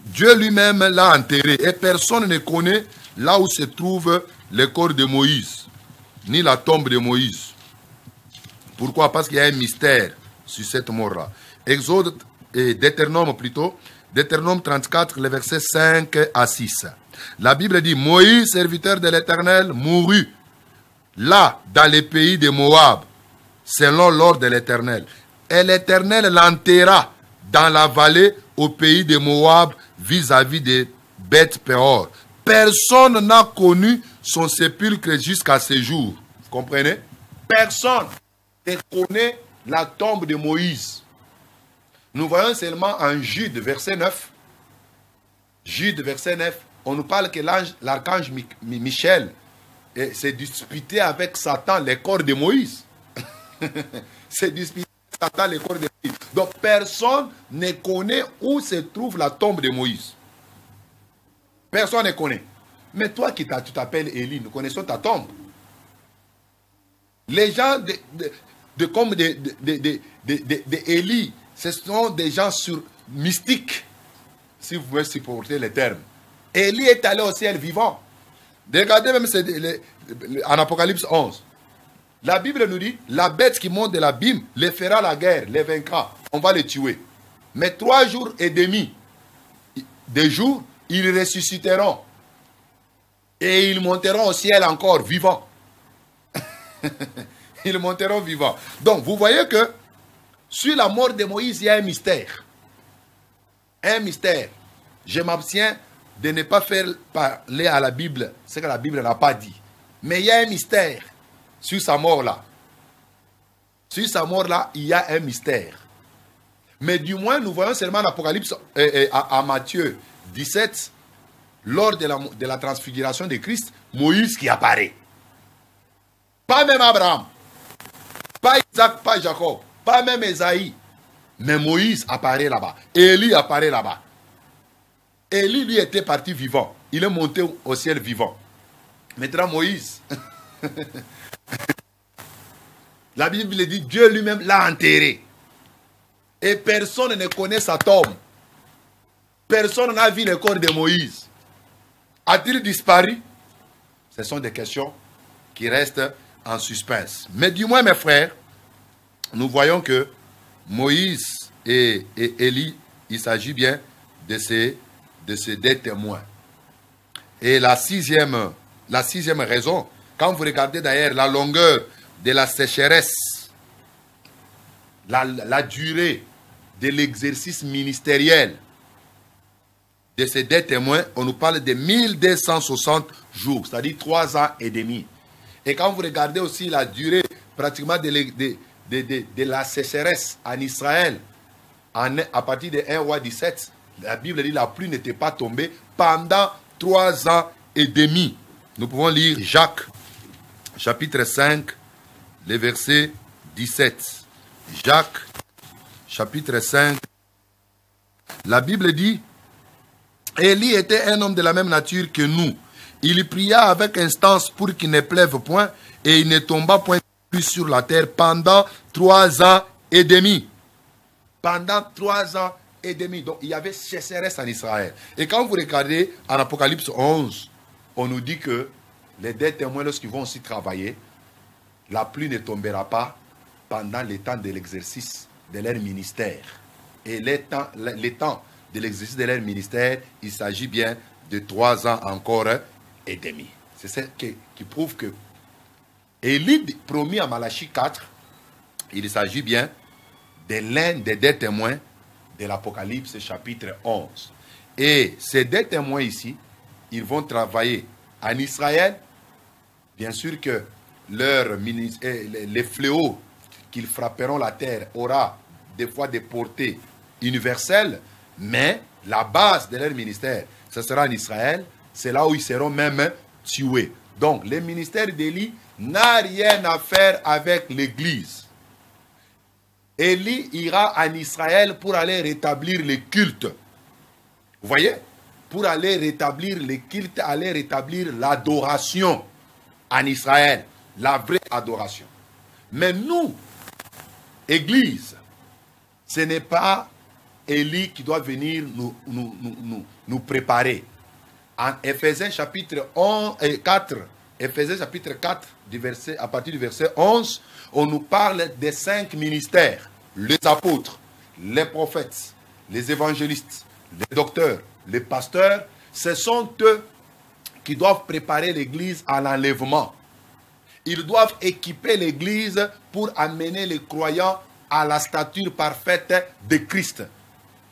[SPEAKER 3] Dieu lui-même l'a enterré et personne ne connaît là où se trouve le corps de Moïse, ni la tombe de Moïse. Pourquoi? Parce qu'il y a un mystère sur cette mort-là. Exode et Deutéronome plutôt, Deutéronome 34, les versets 5 à 6. La Bible dit, Moïse, serviteur de l'Éternel, mourut là, dans les pays de Moab, selon l'ordre de l'Éternel. Et l'Éternel l'enterra dans la vallée au pays de Moab vis-à-vis de Beth-Péor. Personne n'a connu son sépulcre jusqu'à ce jour. Vous comprenez? Personne ne connaît la tombe de Moïse. Nous voyons seulement en Jude, verset 9. Jude, verset 9. On nous parle que l'archange Michel s'est disputé avec Satan les corps de Moïse. C'est disputé avec Satan les corps de Moïse. Donc personne ne connaît où se trouve la tombe de Moïse. Personne ne connaît. Mais toi qui tu t'appelles Élie, nous connaissons ta tombe. Les gens comme Élie, ce sont des gens mystiques, si vous pouvez supporter les termes. Élie est allé au ciel vivant. Regardez même en Apocalypse 11. La Bible nous dit, la bête qui monte de l'abîme les fera la guerre, les vaincra. On va les tuer. Mais 3 jours et demi, des jours, ils ressusciteront. Et ils monteront au ciel encore vivants. Ils monteront vivants. Donc, vous voyez que Sur la mort de Moïse, il y a un mystère. Un mystère. Je m'abstiens de ne pas faire parler à la Bible ce que la Bible n'a pas dit. Mais il y a un mystère sur sa mort-là. Sur sa mort-là, il y a un mystère. Mais du moins, nous voyons seulement l'Apocalypse à Matthieu 17, lors de la transfiguration de Christ, Moïse qui apparaît. Pas même Abraham, pas Isaac, pas Jacob, pas même Esaïe. Mais Moïse apparaît là-bas. Élie apparaît là-bas. Élie, lui, était parti vivant. Il est monté au ciel vivant. Maintenant, Moïse, la Bible dit, Dieu lui-même l'a enterré. Et personne ne connaît sa tombe. Personne n'a vu le corps de Moïse. A-t-il disparu? Ce sont des questions qui restent en suspense. Mais du moins, mes frères, nous voyons que Moïse et Élie, il s'agit bien de ces deux témoins. Et la sixième raison, quand vous regardez d'ailleurs la longueur de la sécheresse, la durée de l'exercice ministériel de ces deux témoins, on nous parle de 1260 jours, c'est-à-dire 3 ans et demi. Et quand vous regardez aussi la durée pratiquement de la sécheresse en Israël, à partir de 1 roi 17, la Bible dit que la pluie n'était pas tombée pendant 3 ans et demi. Nous pouvons lire Jacques, chapitre 5, le verset 17. Jacques, chapitre 5. La Bible dit, Élie était un homme de la même nature que nous. Il pria avec instance pour qu'il ne pleuve point, et il ne tomba point plus sur la terre pendant 3 ans et demi. Pendant 3 ans et demi. Donc il y avait sécheresse en Israël. Et quand vous regardez en Apocalypse 11, on nous dit que les deux témoins, lorsqu'ils vont aussi travailler, la pluie ne tombera pas pendant le temps de l'exercice de leur ministère. Et les temps de l'exercice de leur ministère, il s'agit bien de 3 ans encore et demi. C'est ce qui prouve que Élie promis à Malachie 4, il s'agit bien de l'un des deux témoins de l'Apocalypse chapitre 11. Et ces deux témoins ici, ils vont travailler en Israël. Bien sûr que les fléaux qu'ils frapperont la terre aura des fois des portées universelles, mais la base de leur ministère, ce sera en Israël. C'est là où ils seront même tués. Donc, le ministère d'Élie n'a rien à faire avec l'Église. Élie ira en Israël pour aller rétablir les cultes. Vous voyez? Pour aller rétablir les cultes, aller rétablir l'adoration en Israël. La vraie adoration. Mais nous, Église, ce n'est pas Élie qui doit venir nous préparer. En Éphésiens chapitre 4, Éphésiens chapitre 4, à partir du verset 11, on nous parle des 5 ministères. Les apôtres, les prophètes, les évangélistes, les docteurs, les pasteurs. Ce sont eux qui doivent préparer l'Église à l'enlèvement. Ils doivent équiper l'Église pour amener les croyants à la stature parfaite de Christ.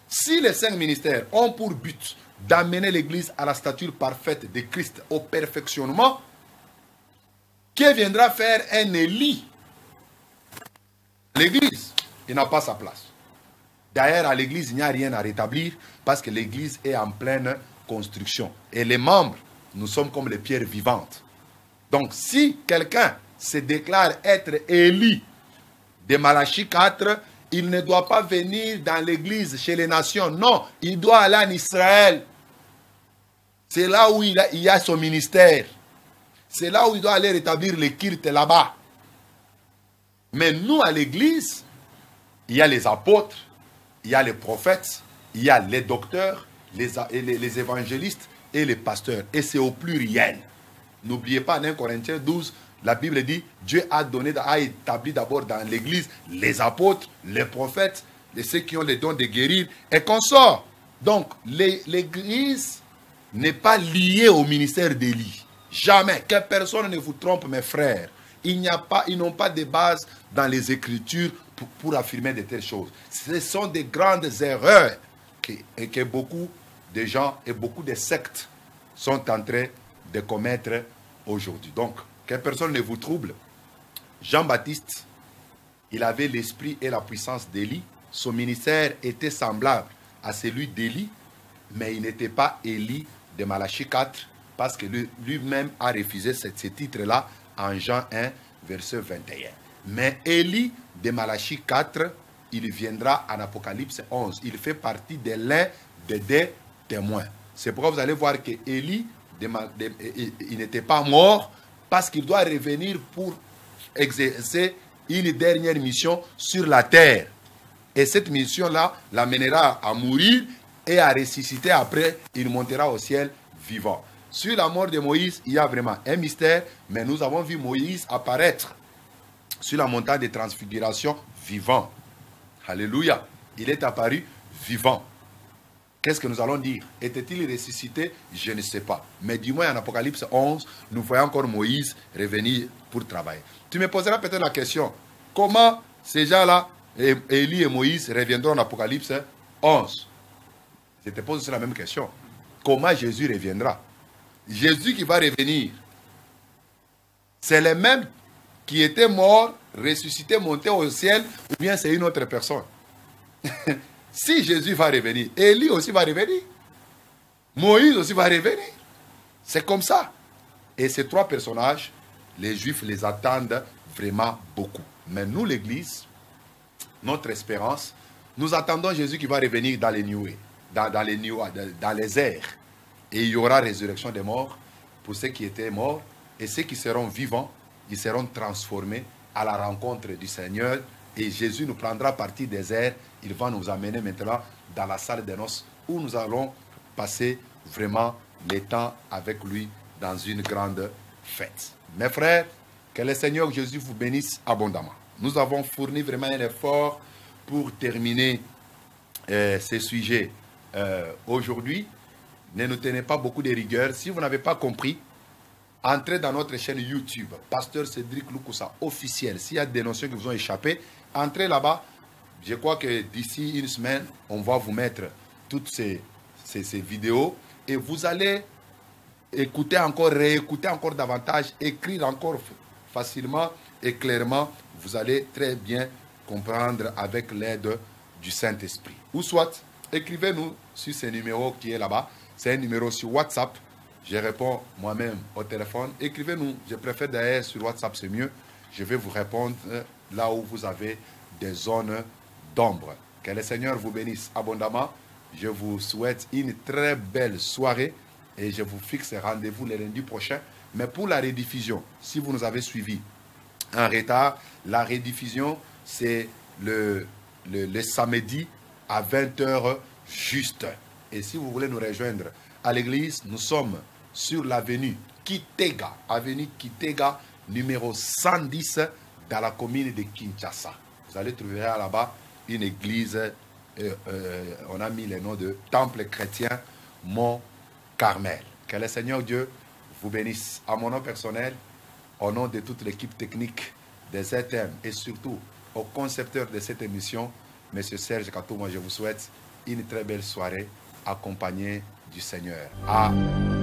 [SPEAKER 3] Si les 5 ministères ont pour but d'amener l'Église à la stature parfaite de Christ, au perfectionnement, qui viendra faire un Élie? L'Église, il n'a pas sa place. D'ailleurs, à l'Église, il n'y a rien à rétablir parce que l'Église est en pleine construction. Et les membres, nous sommes comme les pierres vivantes. Donc, si quelqu'un se déclare être Élie de Malachie 4, il ne doit pas venir dans l'église chez les nations. Non, il doit aller en Israël. C'est là où il y a son ministère. C'est là où il doit aller rétablir les cultes là-bas. Mais nous, à l'église, il y a les apôtres, il y a les prophètes, il y a les docteurs, les évangélistes et les pasteurs. Et c'est au pluriel. N'oubliez pas, en 1 Corinthiens 12, la Bible dit, Dieu a établi d'abord dans l'église les apôtres, les prophètes, ceux qui ont les dons de guérir et consorts. Donc, l'église n'est pas liée au ministère d'Élie. Jamais. Que personne ne vous trompe, mes frères. Ils n'ont pas de base dans les Écritures pour affirmer de telles choses. Ce sont des grandes erreurs que beaucoup de gens et beaucoup de sectes sont en train de commettre aujourd'hui. Donc, que personne ne vous trouble. Jean-Baptiste, il avait l'esprit et la puissance d'Élie. Son ministère était semblable à celui d'Élie, mais il n'était pas Élie de Malachie 4, parce que lui-même a refusé ce titre-là en Jean 1, verset 21. Mais Élie de Malachie 4, il viendra en Apocalypse 11. Il fait partie de l'un des deux témoins. C'est pourquoi vous allez voir que Élie, il n'était pas mort, parce qu'il doit revenir pour exercer une dernière mission sur la terre. Et cette mission-là l'amènera à mourir et à ressusciter. Après, il montera au ciel vivant. Sur la mort de Moïse, il y a vraiment un mystère, mais nous avons vu Moïse apparaître sur la montagne de transfiguration vivant. Alléluia. Il est apparu vivant. Qu'est-ce que nous allons dire? Était-il ressuscité? Je ne sais pas. Mais du moins en Apocalypse 11, nous voyons encore Moïse revenir pour travailler. Tu me poseras peut-être la question, comment ces gens-là, Élie et Moïse, reviendront en Apocalypse 11? Je te pose aussi la même question. Comment Jésus reviendra? Jésus qui va revenir, c'est le même qui était mort, ressuscité, monté au ciel, ou bien c'est une autre personne? Si Jésus va revenir, Élie aussi va revenir, Moïse aussi va revenir. C'est comme ça. Et ces trois personnages, les Juifs les attendent vraiment beaucoup. Mais nous, l'Église, notre espérance, nous attendons Jésus qui va revenir dans les nuées, dans les airs. Et il y aura résurrection des morts pour ceux qui étaient morts, et ceux qui seront vivants, ils seront transformés à la rencontre du Seigneur. Et Jésus nous prendra partie des airs. Il va nous amener maintenant dans la salle des noces où nous allons passer vraiment le temps avec lui dans une grande fête. Mes frères, que le Seigneur Jésus vous bénisse abondamment. Nous avons fourni vraiment un effort pour terminer ces sujets aujourd'hui. Ne nous tenez pas beaucoup de rigueur. Si vous n'avez pas compris, entrez dans notre chaîne YouTube, Pasteur Cédric Lukusa officiel. S'il y a des notions qui vous ont échappé, entrez là-bas. Je crois que d'ici une semaine, on va vous mettre toutes ces vidéos et vous allez écouter encore, réécouter encore davantage, écrire encore facilement et clairement. Vous allez très bien comprendre avec l'aide du Saint-Esprit. Ou soit, écrivez-nous sur ce numéro qui est là-bas. C'est un numéro sur WhatsApp. Je réponds moi-même au téléphone. Écrivez-nous. Je préfère d'ailleurs sur WhatsApp, c'est mieux. Je vais vous répondre là où vous avez des zones d'ombre. Que le Seigneur vous bénisse abondamment. Je vous souhaite une très belle soirée et je vous fixe rendez-vous le lundi prochain. Mais pour la rediffusion, si vous nous avez suivis en retard, la rediffusion, c'est le samedi à 20h juste. Et si vous voulez nous rejoindre à l'église, nous sommes sur l'avenue Kitega, numéro 110, dans la commune de Kinshasa. Vous allez trouver là-bas une église, on a mis le nom de Temple chrétien Mont Carmel. Que le Seigneur Dieu vous bénisse. À mon nom personnel, au nom de toute l'équipe technique des ZM et surtout au concepteur de cette émission, M. Serge Katou, moi je vous souhaite une très belle soirée accompagné du Seigneur. Amen.